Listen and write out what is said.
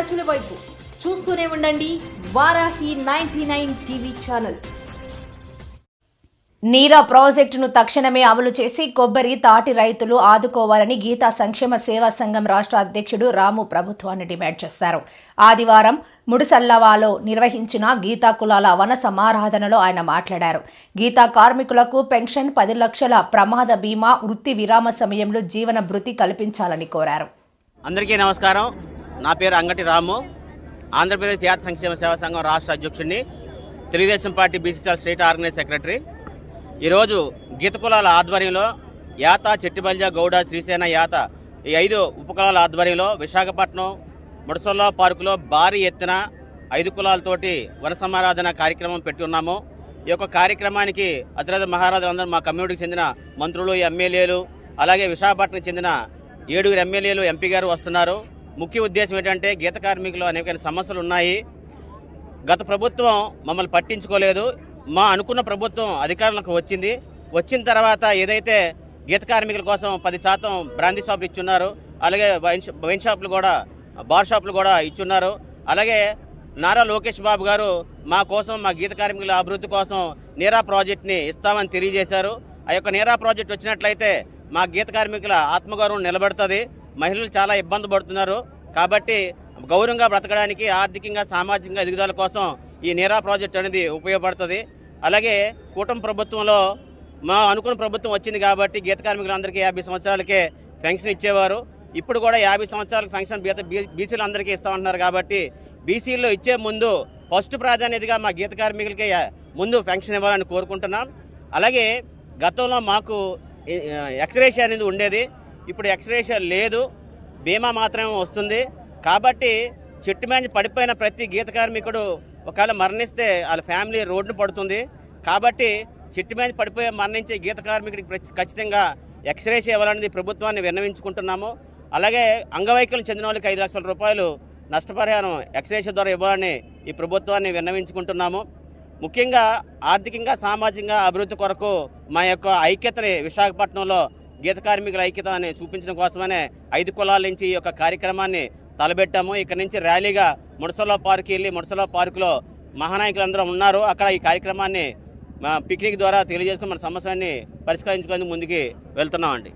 ప్రజల వైపు. చూస్తూనే ఉండండి వారాహి 99 టీవీ ఛానల్. నీరా ప్రాజెక్టును తక్షణమే అమలు చేసి కొబ్బరి తాటి రైతులు ఆదుకోవాలని గీతా సంక్షేమ సేవా సంఘం రాష్ట్ర అధ్యక్షుడు రాము ప్రభుత్వాన్ని డిమాండ్ చేశారు. ఆదివారం ముడిసల్లవాలో నిర్వహించిన గీతా కులాల వన సమారాధనలో ఆయన మాట్లాడారు. గీతా కార్మికులకు పెన్షన్, 10 లక్షల ప్రమాద బీమా, వృత్తి విరామ సమయంలో జీవన భృతి కల్పించాలని కోరారు. అందరికీ నమస్కారం. నా పేరు అంగటి రాము, ఆంధ్రప్రదేశ్ గీతా సంక్షేమ సేవా సంఘం రాష్ట్ర అధ్యక్షుడిని, Telugu Desam party BCCL state organise secretary. ఈరోజు గీత కులాల ఆధ్వర్యంలో యాత, చెట్టిబల్జ, గౌడ, శ్రీసేన, యాత ఈ 5 ఉపకులాల ఆధ్వర్యంలో విశాఖపట్నం ముడసొల్ల పార్కులో భారీ ఎత్తున 5 కులాలతోటి వన సమారాధన కార్యక్రమం పెట్టి ఉన్నాము. ఈ యొక్క కార్యక్రమానికి అతిరథ మహారాజులందరూ మా కమ్యూనిటీకి చెందిన మంత్రులు, ఎమ్మెల్యేలు, అలాగే విశాఖపట్నం చెందిన 7 ఎమ్మెల్యేలు, ఎంపీ గారు వస్తున్నారు. ముఖ్య ఉద్దేశం ఏంటంటే గీత కార్మికులు అనేక సమస్యలు ఉన్నాయి. గత ప్రభుత్వం మమ్మల్ని పట్టించుకోలేదు. మా అనుకున్న ప్రభుత్వం అధికారంలోకి వచ్చిన తర్వాత ఏదైతే గీత కార్మికుల కోసం 10% బ్రాందీ షాపులు ఇచ్చున్నారు, అలాగే వైన్ షాపులు కూడా, బార్ షాపులు కూడా ఇచ్చున్నారు. అలాగే నారా లోకేష్ బాబు గారు మా కోసం, మా గీత కార్మికుల అభివృద్ధి కోసం నీరా ప్రాజెక్ట్ని ఇస్తామని తెలియజేశారు. ఆ యొక్క నీరా ప్రాజెక్ట్ వచ్చినట్లయితే మా గీత కార్మికుల ఆత్మగౌరవం నిలబడుతుంది. మహిళలు చాలా ఇబ్బంది పడుతున్నారు. కాబట్టి గౌరవంగా బ్రతకడానికి, ఆర్థికంగా, సామాజికంగా ఎదుగుదల కోసం ఈ నీరా ప్రాజెక్ట్ అనేది ఉపయోగపడుతుంది. అలాగే కూటమి ప్రభుత్వంలో మా అనుకున్న ప్రభుత్వం వచ్చింది కాబట్టి గీత కార్మికులందరికీ 50 సంవత్సరాలకే పెన్షన్ ఇచ్చేవారు. ఇప్పుడు కూడా 50 సంవత్సరాలకు పెన్షన్ బీసీలందరికీ ఇస్తామంటున్నారు. కాబట్టి బీసీల్లో ఇచ్చే ముందు ఫస్ట్ ప్రాధాన్యతగా మా గీత కార్మికులకి ముందు పెన్షన్ ఇవ్వాలని కోరుకుంటున్నాం. అలాగే గతంలో మాకు ఎక్స్రేషియా అనేది ఉండేది, ఇప్పుడు ఎక్స్రేషియా లేదు, బీమా మాత్రమే వస్తుంది. కాబట్టి చెట్టు మీద పడిపోయిన ప్రతి గీత కార్మికుడు ఒకవేళ మరణిస్తే వాళ్ళ ఫ్యామిలీ రోడ్డును పడుతుంది. కాబట్టి చెట్టు మీద పడిపోయి మరణించే గీత కార్మికుడికి ఖచ్చితంగా ఎక్స్రేషియా ఇవ్వాలనేది ప్రభుత్వాన్ని విన్నవించుకుంటున్నాము. అలాగే అంగవైకల్యం చెందిన వాళ్ళకి 5 లక్షల రూపాయలు నష్టపరిహారం ఎక్స్రేషియా ద్వారా ఇవ్వాలని ఈ ప్రభుత్వాన్ని విన్నవించుకుంటున్నాము. ముఖ్యంగా ఆర్థికంగా, సామాజికంగా అభివృద్ధి కొరకు మా యొక్క ఐక్యతని విశాఖపట్నంలో గీత కార్మికుల ఐక్యతని చూపించడం కోసమనే 5 కులాల నుంచి ఈ యొక్క కార్యక్రమాన్ని తలబెట్టాము. ఇక్కడ నుంచి ర్యాలీగా ముడసొల్ల పార్క్ వెళ్ళి, ముడసొల్ల పార్కులో మహానాయకులందరూ ఉన్నారు. అక్కడ ఈ కార్యక్రమాన్ని పిక్నిక్ ద్వారా తెలియజేసుకుని మన సమస్యని పరిష్కరించుకొని ముందుకు వెళ్తున్నామండి.